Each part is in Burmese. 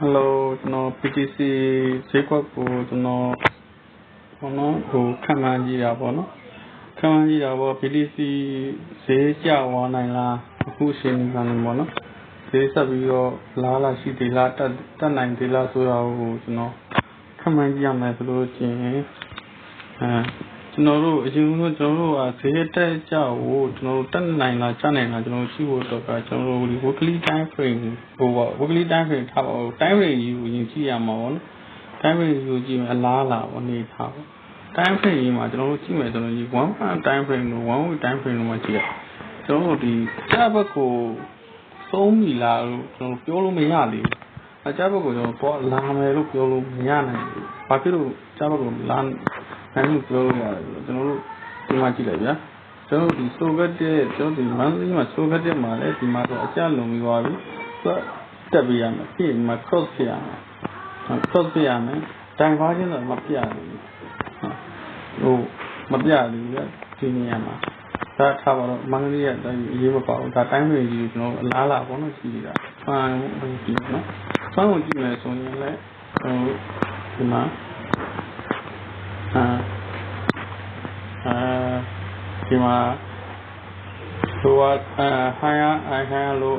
Hello, PTC ဈေးကွက်ကိုခံမှန်းကြည့်တာပေါ့နော်။ခံမှန်းကြည့်တာပေါ့ PTC ဈေးကျသွားနိုင်လားအခုအချိန်ကလည်းပေါ့နော်။ဈေးဆက်ပြီးတော့လားလာရှိသေးလားတက်နိုင်သေးလားဆိုတာကိုခံမှန်းကြည့်ရမယ်ဆိုလို့ချင်းကျွန်တော်တို့အရင်ကဈေးတက်ကြကိုတက်နိုင်လားကျနိုင်လားရှိဖို့တော့ကျွန်တော်တို့ဒီ weekly time frame weekly time frame ထားပါဦး time frame ကြီးကိုရင်ကြည့်ရမှာပေါ့နော် time frame ကြီးကိုကြည့်မယ်အလားလာပေါ့နေထားပေါ့ time frame ကြီးမှာကျွန်တော်တို့ကြည့်မယ်ဆိုတော့ဒီ one month time frame တို့ one week time frame တို့မှာကြည့်ရကျွန်တော်တို့ဒီကျဘက်ကိုသုံးပြီလားလို့ကျွန်တော်ပြောလို့မရသေးဘူးအကျဘက်ကိုကျွန်တော်လာမယ်လို့ပြောလို့မရနိုင်ဘူးဘာဖြစ်လို့ကျဘက်ကိုလာနိုင်လို့ပြောလို့ရတယ်ကျွန်တော်တို့ဒီမှာကြည့်လိုက်ဗျာကျွန်တော်ဒီ socket ကျွန်တော်ဒီ monthly မှာ socket မှာလည်းဒီမှာတော့အကျလုံပြီးသွားပြီတက်ပြရမယ်ပြီးမှာ cross ပြရမယ် cross ပြရမယ်တိုင်ပါချင်းတော့မပြရဘူးမပြရဘူးဗျဒီနေရာမှာဒါထားပါတော့ monthly ရဲ့အရေးမပါဘူးဒါတိုင်းဝင်ကြီးကျွန်တော်အလားလာပေါ့နော်ရှိနေတာဖန်ကြည့်နော်ဖန်ကိုကြည့်မယ်ဆိုရင်လည်းဒီမှာဒီမှာဆိုတော့higher low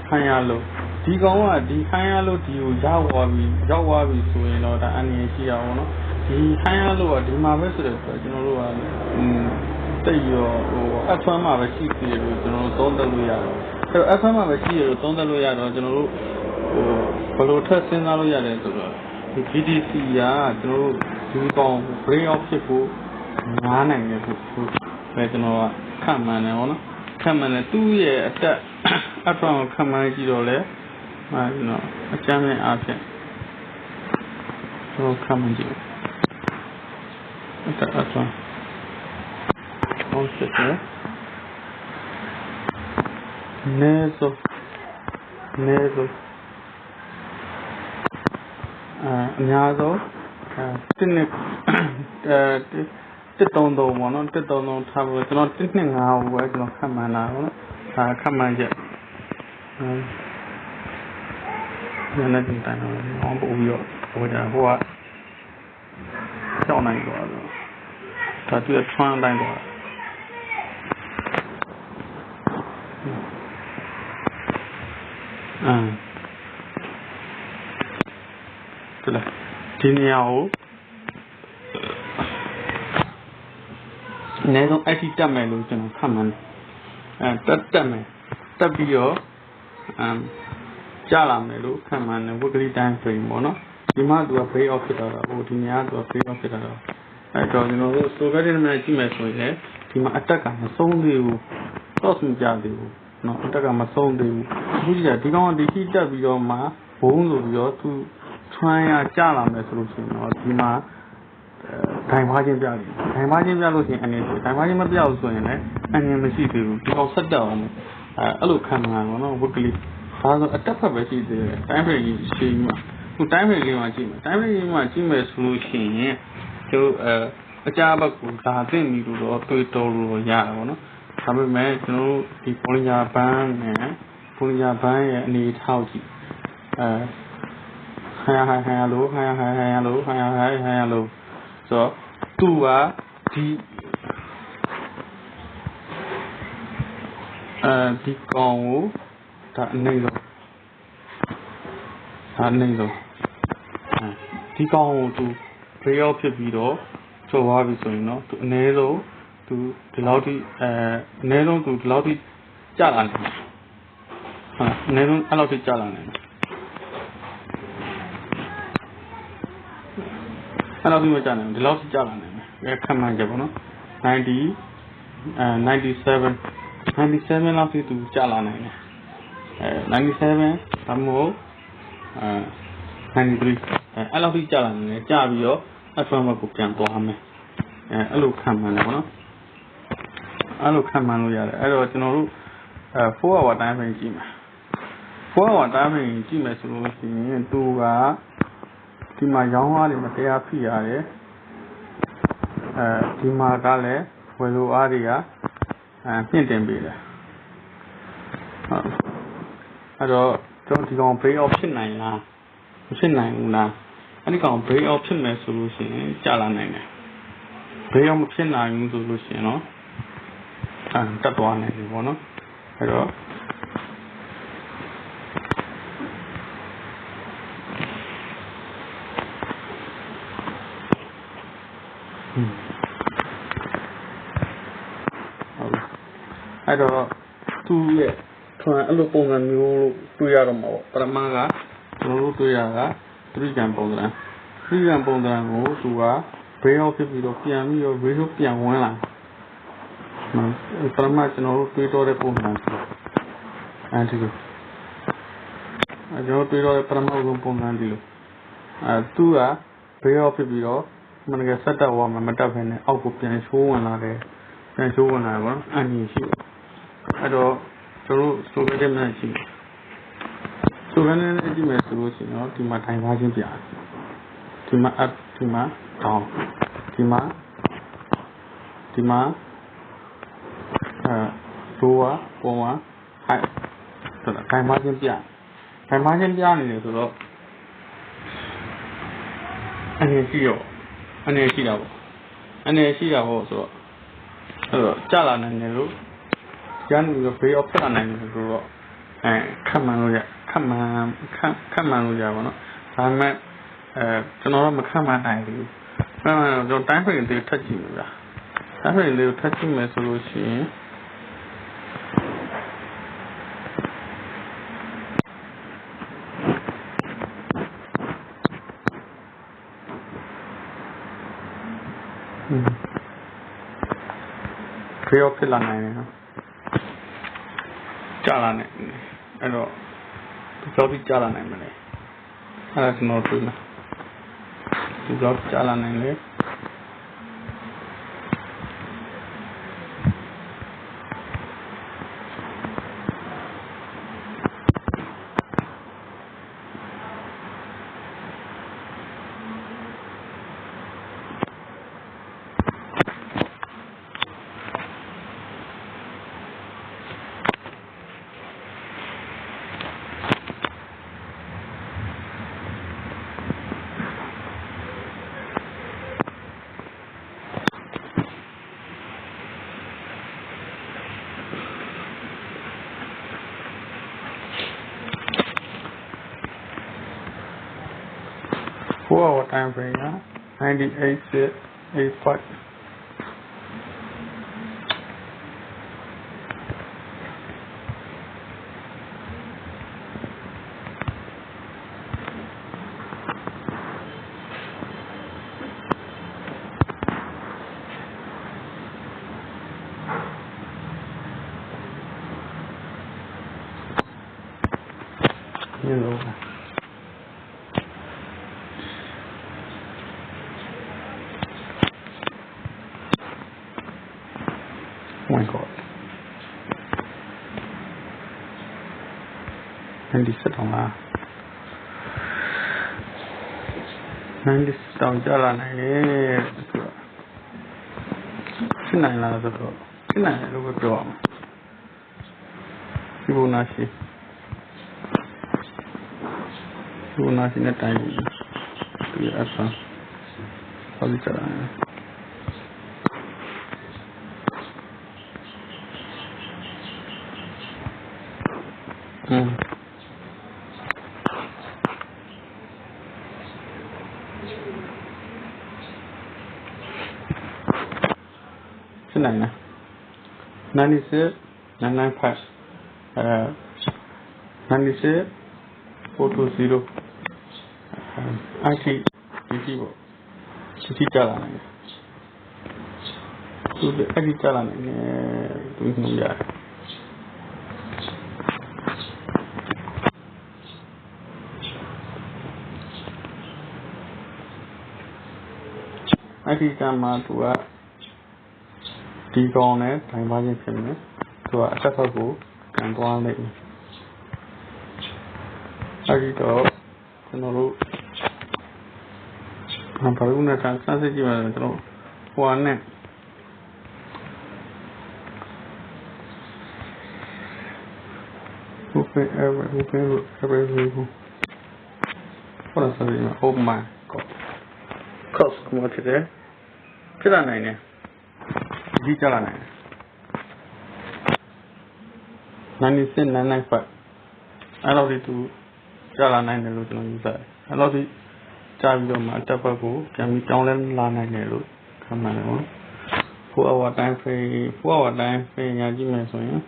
higher lowဒီကောင်ကဒီ higher low ဒီကိုရောက်သွားပြီဆိုရင်တော့ဒါအနေရှိရအောင်နော်ဒီ higher low ကဒီမှာပဲဆိုတော့ကျွန်တော်တို့ကတိတ်ရောF1 မှာပဲရှိသေးတယ်လို့ကျွန်တော်တို့သုံးသပ်လို့ရတယ်အဲ့တော့ F1 မှာပဲရှိရလို့သုံးသပ်လို့ရတော့ကျွန်တော်တို့ဘယ်လိုထပ်စဉ်းစားလို့ရတယ်ဆိုတော့ဒီ PTC ကကျွန်တော်တို့ဒီကောင် break off ဖြစ်ဖို့နားနိုင်တယ်ဆိုပဲကျွန်တော်ကခံမှန်းတယ်ပေါ့နော်ခံမှန်းတယ်သူ့ရဲ့အတက် F1 ကိုခံမှန်းကြည့်တော့လေကျွန်တော်အကျမ်းနဲ့အားဖြင့်ကျွန်တော်ခံမှန်းကြည့်အတက် F1 ဟုတ်တယ်နေဆိုအများဆုံးတစ်သုံးပေါ့နော်တစ်သုံးထားလို့ကျွန်တော်1.5ကိုပဲကျွန်တော်ခန့်မှန်းတာပေါ့နော်ဒါခန့်မှန်းချက်ညနေတိုင်းတော့ပို့ပြီးတော့ဟိုကကြောက်နိုင်တော့ဒါသူက trend တိုင်းတော့ဒီနေရာကိုအနည်းဆုံးအဲ့ဒီတက်မယ်လို့ကျွန်တော်ခန့်မှန်းတယ်တက်မယ်တက်ပြီးတော့ကြာလာမယ်လို့ခန့်မှန်းတယ် weekly time frame ပေါ့နော်ဒီမှာသူက break off ဖြစ်တာဒီနေရာကသူက break off ဖြစ်တာအဲ့တော့ကျွန်တော်တို့ socket နဲ့ကြည့်မယ်ဆိုရင်ဒီမှာအတက်ကမဆုံးသေးဘူး cross မကြသေးဘူးနော်အတက်ကမဆုံးသေးဘူးအခုကြည့်ဒီကောင်ကဒီရှိတက်ပြီးတော့မှဘုံဆိုပြီးတော့သူtry ရကြလာမယ်ဆိုလို့ရှိရင်တော့ဒီမှာဒိုင်ပါချင်းပြလို့ရှိရင်အနေနဲ့ဒိုင်ပါချင်းမပြဘူးဆိုရင်လည်းအနေမရှိသေးဘူးဒီအောင်ဆက်တက်အောင်အဲ့လိုခံမှာပေါ့နော် weekly ဒါဆိုအတက်ဖက်ပဲရှိသေးတယ် time frame ကြီးရှိမှာခု time frame လေးမှာကြည့်မယ် time frame ကြီးမှာကြည့်မယ်ဆိုလို့ရှိရင်တို့အကြဘက်ကိုဒါသိပြီလို့တော့တွေးတော်လို့ရတာပေါ့နော်ဒါပေမဲ့ကျွန်တော်တို့ဒီပုံညာဘန်းနဲ့ပုံညာဘန်းရဲ့အနေထောက်ကြည့်higher low so သူကဒီကောင်ကိုဒါအနေဆုံးဒီကောင်ကိုသူ break off ဖြစ်ပြီးတော့ကျော်သွားပြီဆိုရင်တော့သူအနည်းဆုံးသူဒီလောက်ထိအနည်းဆုံးသူဒီလောက်ထိကျလာနိုင်တယ်အနည်းဆုံးအဲ့လောက်ထိကျလာနိုင်တယ်အဲ့လောက်ထိမကျနိုင်ဘူးဒီလောက်ထိကျလာနိုင်တယ်ခံမှန်းချက်ပေါ့နော်97လောက်ထိသူကျလာနိုင်တယ်97ဒါမှမဟုတ်93အဲ့လောက်ထိကျလာနိုင်တယ်ကျပြီးတော့ F1 ဘက်ကိုပြန်သွားမယ်အဲ့လိုခံမှန်းတယ်ပေါ့နော်အဲ့လိုခံမှန်းလို့ရတယ်အဲ့တော့ကျွန်တော်တို့4 hour time frame ကြည့်မယ်4 hour time frame ကြည့်မယ်ဆိုလို့ရှိရင်သူကဒီမှာရောင်းအားတွေမတရားဖိရတယ်ဒီမှာကလည်းဝယ်လိုအားတွေကမြင့်တင်ပေးတယ် အဲ့တော့ကျွန်တော်ဒီကောင် break off ဖြစ်နိုင်လားမဖြစ်နိုင်ဘူးလားအဲ့ဒီကောင် break off ဖြစ်မယ်ဆိုလို့ရှိရင်ကြာလာနိုင်တယ် break off မဖြစ်နိုင်ဘူးဆိုလို့ရှိရင်တော့တက်သွားနိုင်တယ်ပေါ့နော်အဲ့တော့အဲ့တော့သူ့ရဲ့ထွန်းအဲ့လိုပုံစံမျိုးလို့တွေ့ရတော့မှာပေါ့ပထမကကျွန်တော်တို့တွေ့ရတာသတိကံပုံစံကိုသူက break off ဖြစ်ပြီးတော့ပြန်ပြီးတော့ radio ပြန်ဝင်လာပထမကျွန်တော်တို့တွေ့တော့တဲ့ပုံစံအဲဒီလိုကျွန်တော်တွေ့တော့တဲ့ပထမဆုံးပုံစံဒီလိုသူက break off ဖြစ်ပြီးတော့မနက်ဆက်တက်သွားမှမတက်ဘဲနဲ့အောက်ကိုပြန်ရှိုးဝင်လာတယ်ပေါ့နော်အန်ကြီးရှိတယ်အဲ့တော့ကျွန်တော်တို့ဆိုကြတဲ့မှရှိဆိုကြတဲ့ကြည့်မယ်ဆိုလို့ရှိရင်တော့ဒီမှာထိုင်ထားခြင်းပြဒီမှာ up ဒီမှာ down ဒီမှာlower ပေါ်မှာ high ဆိုတာထိုင်ထားခြင်းပြနေတယ်ဆိုတော့အနေရှိတာပေါ့ဆိုတော့အဲ့တော့ကြာလာနိုင်တယ်လို့ကျန်ပြီးတော့ break off ဖြစ်လာနိုင်တယ်ဆိုတော့ခက်မှန်လို့ရပါတော့ဒါပေမဲ့ကျွန်တော်တော့မခက်မှန်နိုင်ဘူးကျွန်တော် time frame လေးထပ်ကြည့်လို့ဗျာ time frame လေးကိုထပ်ကြည့်မယ်ဆိုလို့ရှိရင်break off ဖြစ်လာနိုင်တယ်နော်ကြာလာနိုင်တယ်အဲ့တော့ဒီလောက်ကြီးကြာလာနိုင်မလဲအဲ့ဒါကျွန်တော်တွေ့မှာဒီလောက်ကြာလာနိုင်လေ4-hour time frame 98.85 Oh my god. 97တောင်လား97တောင်ကြာလာနိုင်တယ်ဆိုတာဖြစ်နိုင်လားဆိုတော့ဖြစ်နိုင်တယ်လို့ပဲပြောအောင်ဒီဘုနာရှိနဲ့တိုင်းပြီးဒီအဆန်းဟောဒီကြာလာတယ်ဖြစ်နိုင်လား96 995 96 420 IT ဒီပေါ့ဒီကြာလာနိုင်တယ်သူအဲ့ဒီကြာလာနိုင်တယ်သူနှုတ်ရတယ်အဲ့ဒီကမှသူကဒီကောင်နဲ့ထိုင်ပါချင်းဖြစ်မယ်သူကအဆက်ဖက်ကိုကန်သွားလိုက်မယ်အဲ့ဒီတော့ကျွန်တော်တို့ဘာလို့နဲ့ဆန်းစစ်ကြည့်ပါလဲကျွန်တော်ဟိုနဲ့ open every what is it? Oh my god. Cost much there. Get a 9. Detail 96 995. I love it to Jala 9 illusion. I love it. Charge my tapago can be down and la 9 come on. 4 hour time frame, 4 hour time frame, Yajiman.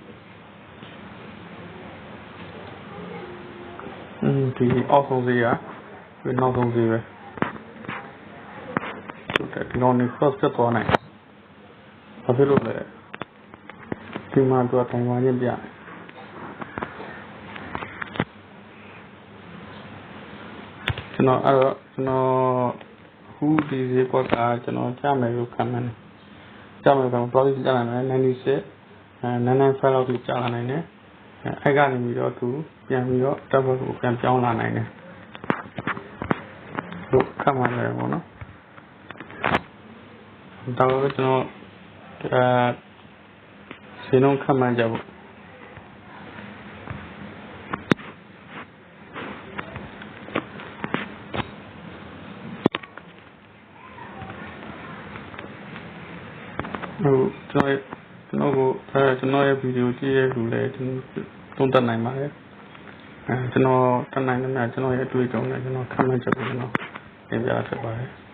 The also there, we not on zero. So that you only first step on it. A little bit. Demand to a time on India. No, who is it? What I know, Jamaica come in. Jamaica probably done 96 and 995 of the channel. I got him with two, young York, double can down on 9. Look, come on there, Mona. Don't know that she don't come and job. No, to know a video here to let don't deny my head. To know, to know, to know, to know, come and job, maybe I'll buy it.